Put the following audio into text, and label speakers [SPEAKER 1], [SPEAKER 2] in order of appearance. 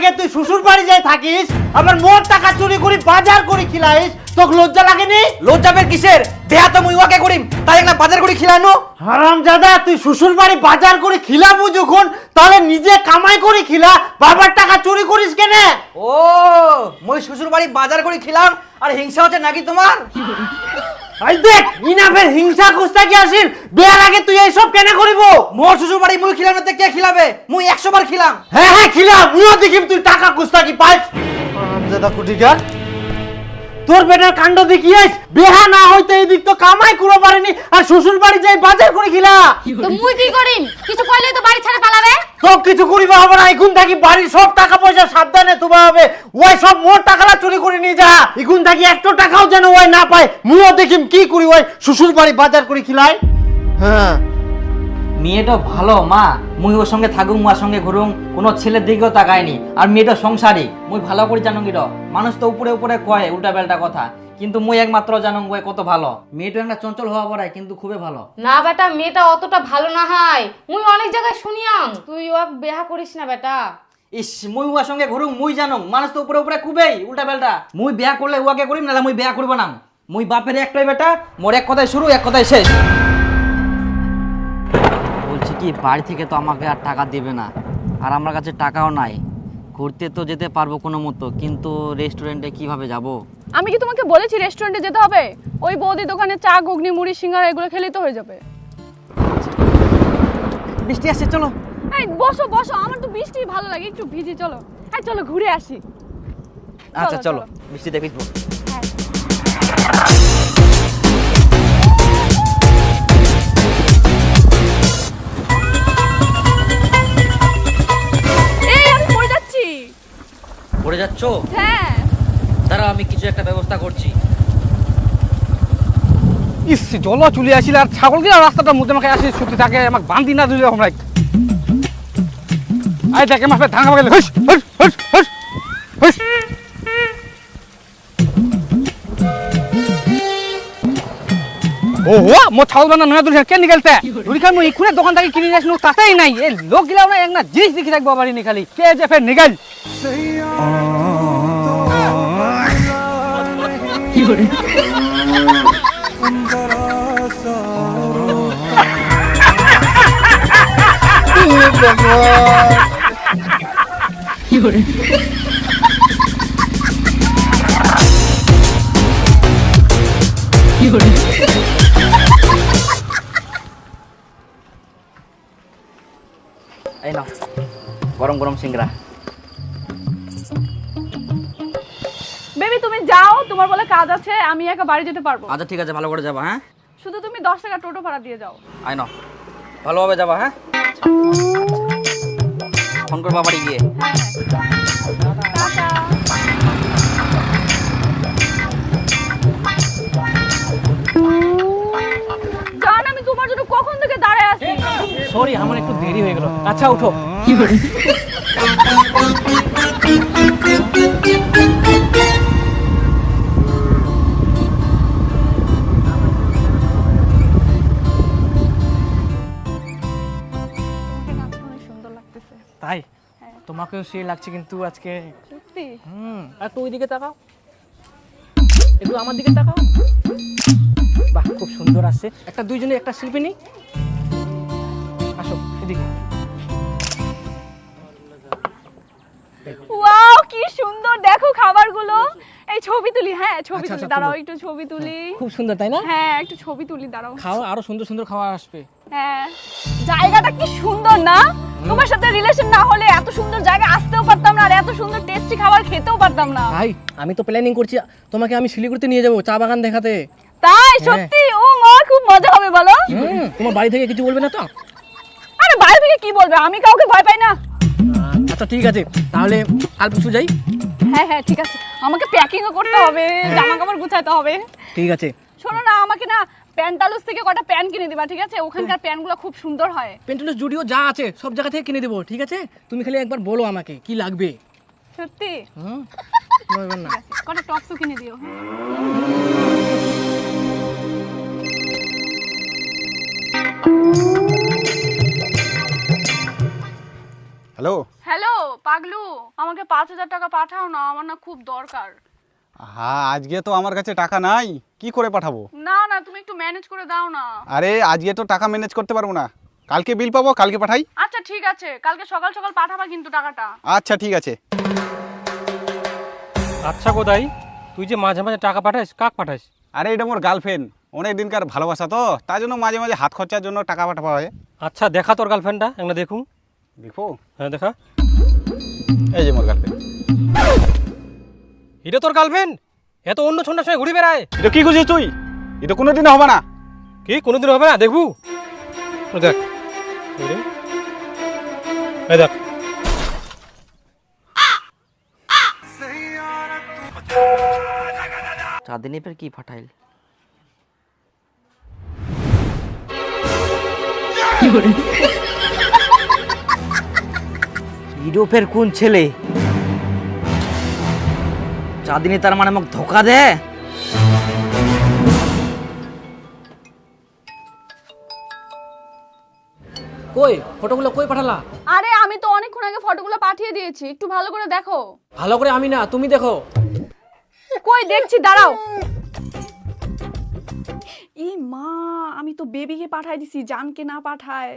[SPEAKER 1] লাগে তুই শ্বশুর বাড়ি যাই থাকিস, আবার মোর টাকা চুরি করি বাজার করে খিলাইস, তোকে লজ্জা লাগেনি?
[SPEAKER 2] লজ্জা পের কিসের? দেহা তো মুই ওয়াকে করিম, তাই একটা বাজার করে খিলানো।
[SPEAKER 1] হারামজাদা, তুই শ্বশুর বাড়ি বাজার করে খিলাবো যখন, তাহলে নিজে কামাই করে খিলা, বাবার টাকা চুরি করিস কেন?
[SPEAKER 2] ও মুই শ্বশুর বাড়ি বাজার করে খিলাম আর হিংসা হচ্ছে নাকি তোমার?
[SPEAKER 1] আই দেখ ইনাফের হিংসা কুস্তা কি আসিল, বিয়ার আগে তুই এইসব কেন করিব?
[SPEAKER 2] মোর শ্বশুর বাড়ি মুই খিলাম না তে কে খিলাবে? মুই 100 বার খিলাম।
[SPEAKER 1] হ্যাঁ হ্যাঁ খিলা, মুইও দেখিম তুই টাকা কুস্তা কি পাইস। হারামজাদা কুটিকার, তোর বেটার কাণ্ড দেখিয়েছ, বিহা না হইতে এদিক তো কামাই করে পারেনি, আর শ্বশুর বাড়ি যাই বাজার করে খিলা।
[SPEAKER 3] তো মুই কি করিম? কিছু কইলে তো বাড়ি ছাড়া পালাবে।
[SPEAKER 1] তো কিছু করিবা হবে না, এখন থাকি বাড়ির সব টাকা পয়সা সাবধানে তুবা হবে, ওই সব মোর টাকালা চুরি করে নিয়ে যা, এখন থাকি 1 টাকাও যেন ওই না পায়, মুইও দেখিম কি করি ওই শ্বশুর বাড়ি বাজার করে খিলাই। হ্যাঁ
[SPEAKER 2] মেয়েটা ভালো মা, মুই ওর সঙ্গে থাকুম, ওর সঙ্গে ঘুরুম, কোনো ছেলের দিকেও তাকায়নি, আর মেয়েটা সংসারী, মুই ভালো করে জানো কি মানুষ তো উপরে উপরে কয় উল্টা পাল্টা কথা, কিন্তু মুই একমাত্র জানো ওই কত ভালো। মেয়েটা একটা চঞ্চল হওয়া পড়ায় কিন্তু খুবই ভালো।
[SPEAKER 3] না বেটা, মেয়েটা অতটা ভালো না হয়, মুই অনেক জায়গায় শুনিয়াম, তুই ওকে বিয়া করিস না বেটা।
[SPEAKER 2] ইস মুই ওর সঙ্গে ঘুরুম, মুই জানো মানুষ তো উপরে উপরে খুবই উল্টা পাল্টা, মুই বিয়া করলে ওকে করিম, নাহলে মুই বিয়া করব না। মুই বাপের একটাই বেটা, মোর এক কথায় শুরু এক কথায় শেষ। বলছি কি বাড়ি থেকে তো আমাকে আর টাকা দেবে না, আর আমার কাছে টাকাও নাই, ঘুরতে তো যেতে পারবো কোনো মতো, কিন্তু রেস্টুরেন্টে কিভাবে যাব?
[SPEAKER 4] আমি কি তোমাকে বলেছি রেস্টুরেন্টে যেতে হবে? ওই বৌদি দোকানে চা, ঘুগনি, মুড়ি, সিঙ্গারা এগুলো খেলেই তো হয়ে যাবে।
[SPEAKER 2] বৃষ্টি আসছে, চলো।
[SPEAKER 4] এই বসো বসো, আমার তো বৃষ্টি ভালো লাগে, একটু ভিজি, চলো। এই চলো ঘুরে আসি।
[SPEAKER 2] আচ্ছা চলো,
[SPEAKER 4] চলো।
[SPEAKER 2] বৃষ্টিতে ভিজবো।
[SPEAKER 4] হ্যাঁ। এই আমি পড়ে যাচ্ছি।
[SPEAKER 2] পড়ে যাচ্ছ?
[SPEAKER 4] হ্যাঁ।
[SPEAKER 2] দাঁড়াও, আমি কিছু একটা ব্যবস্থা করছি।
[SPEAKER 5] ইস জল চলে আসিল, আর ছাগলকে রাস্তাটার মধ্যে আমাকে আসি ছুটি থাকে, আমাকে বান্ধি না দিলে আমরা আই দেখে মাছ ধান খাওয়া গেলে হুস হুস হুস হুস হুস। ও মো ছাগল বান্ধা নয়া দূর কেন নিকালতে দূরি খান ইখুনে দোকান থেকে কিনে আসলো, তাতেই নাই এই লোক গিলা না এক না জিনিস দেখি থাকবো বাড়ি নি খালি কে যে ফের নিকাল। কি করে কি করে কি করে
[SPEAKER 2] এই নাও গরম গরম সিংড়া।
[SPEAKER 4] বেবি তুমি যাও, তোমার বলে কাজ আছে, আমি একা বাড়ি যেতে পারবো।
[SPEAKER 2] আচ্ছা ঠিক আছে, ভালো করে যাবা। হ্যাঁ
[SPEAKER 4] শুধু তুমি 10 টাকা টোটো ভাড়া দিয়ে যাও।
[SPEAKER 2] আই নাও, ভালোভাবে যাবা। হ্যাঁ ফোন করবা বাড়ি গিয়ে।
[SPEAKER 4] টাটা। জান আমি তোমার জন্য কখন থেকে দাঁড়ায় আছি।
[SPEAKER 5] সরি আমার একটু দেরি হয়ে গেল। আচ্ছা উঠো।
[SPEAKER 4] কি করে
[SPEAKER 5] তাই তোমাকেও সেই লাগছে কিন্তু আজকে।
[SPEAKER 4] সত্যি?
[SPEAKER 5] আর তুই ওইদিকে তাকাও, একটু আমার দিকে তাকাও। বাহ খুব সুন্দর আসছে, একটা দুইজনে একটা শিল্পী নেই। আসো এদিকে।
[SPEAKER 4] ওয়াও কি সুন্দর, দেখো খাবারগুলো। এই ছবি তুলি। হ্যাঁ ছবি
[SPEAKER 5] আচ্ছা,
[SPEAKER 4] তুলি,
[SPEAKER 5] আচ্ছা,
[SPEAKER 4] দাঁড়াও
[SPEAKER 5] তুলো।
[SPEAKER 4] একটু ছবি তুলি।
[SPEAKER 5] খুব সুন্দর তাই না?
[SPEAKER 4] হ্যাঁ একটু ছবি তুলি, দাঁড়াও।
[SPEAKER 5] খাও, আরো সুন্দর সুন্দর খাবার আসবে।
[SPEAKER 4] হ্যাঁ জায়গাটা কি সুন্দর না? তোমার সাথে রিলেশন না হলে এত সুন্দর জায়গা আসতেও পারতাম না, আর এত সুন্দর টেস্টি খাবার খেতেও পারতাম না।
[SPEAKER 5] ভাই আমি তো প্ল্যানিং করছি তোমাকে আমি শিলিগুড়িতে নিয়ে যাবো চা বাগান দেখাতে।
[SPEAKER 4] তাই? সত্যি? ও মা খুব মজা হবে বলো।
[SPEAKER 5] তোমার বাড়ি থেকে কিছু বলবে না তো?
[SPEAKER 4] আরে বাইরে থেকে কি বলবে, আমি কাউকে ভয় পাই না।
[SPEAKER 5] আচ্ছা ঠিক আছে, তাহলে কাল পরশু যাই।
[SPEAKER 4] হ্যাঁ হ্যাঁ ঠিক আছে, আমাকে প্যাকিংও করতে হবে, জামা কাপড় গুছাতে হবে।
[SPEAKER 5] ঠিক আছে
[SPEAKER 4] শোনো না, আমাকে না প্যান্টালুস থেকে কটা প্যান্ট কিনে দিবা, ঠিক আছে? ওখানকার প্যান্টগুলো খুব সুন্দর হয়।
[SPEAKER 5] পেন্টুলস জুডিও যা আছে সব জায়গা থেকে কিনে দেবো, ঠিক আছে? তুমি খালি একবার বলো আমাকে কি লাগবে।
[SPEAKER 4] সত্যি?
[SPEAKER 5] বলবেন না।
[SPEAKER 4] ঠিক আছে, কটা টপসও কিনে দিও।
[SPEAKER 6] হ্যালো
[SPEAKER 4] হ্যালো পাগলু, আমাকে 5,000 টাকা পাঠাও না, আমার না খুব দরকার।
[SPEAKER 6] হ্যাঁ, আজকে তো আমার কাছে টাকা নাই, কি করে পাঠাবো?
[SPEAKER 4] না না, তুমি একটু ম্যানেজ করে দাও না।
[SPEAKER 6] আরে আজকে তো টাকা ম্যানেজ করতে পারবো না, কালকে বিল পাবো, কালকে পাঠাই।
[SPEAKER 4] আচ্ছা ঠিক আছে, কালকে সকাল সকাল পাঠাবা কিন্তু টাকাটা।
[SPEAKER 6] আচ্ছা ঠিক আছে।
[SPEAKER 5] আচ্ছা গোদাই, তুই যে মাঝে মাঝে টাকা পাঠাস, কাক পাঠাস?
[SPEAKER 6] আরে এটা মোর গার্লফ্রেন্ড, অনেক দিনকার ভালোবাসা তো, তার জন্য মাঝে মাঝে হাত খরচার জন্য টাকা পাঠাবা হয়।
[SPEAKER 5] আচ্ছা দেখা তোর গার্লফ্রেন্ডটা একটা দেখুন।
[SPEAKER 6] দেখো,
[SPEAKER 5] হ্যাঁ দেখা।
[SPEAKER 6] এই যে মোর গার্লফ্রেন্ড।
[SPEAKER 5] এটা তোর গার্লফ্রেন্ড? এত অন্য ছন্ডার সঙ্গে ঘুরে বেড়ায়?
[SPEAKER 6] এটা কি খুঁজিস তুই? এটা কোনোদিন হবে না।
[SPEAKER 5] কি কোনোদিন হবে না? দেখবু, দেখ এই দেখ।
[SPEAKER 2] চাঁদিনী ফের কি পাঠাইল? ইউরোপের কোন ছেলে? চাঁদিনী তার মানে মোক ধোকা দে।
[SPEAKER 5] কই ফটোগুলো কই পাঠালা?
[SPEAKER 4] আরে আমি তো অনেকক্ষণ আগে ফটোগুলো পাঠিয়ে দিয়েছি, একটু ভালো করে দেখো।
[SPEAKER 5] ভালো করে আমি না, তুমি দেখো।
[SPEAKER 4] কই দেখছি, দাঁড়াও। ই মা, আমি তো বেবিকে পাঠাই দিছি, জানকে না পাঠায়।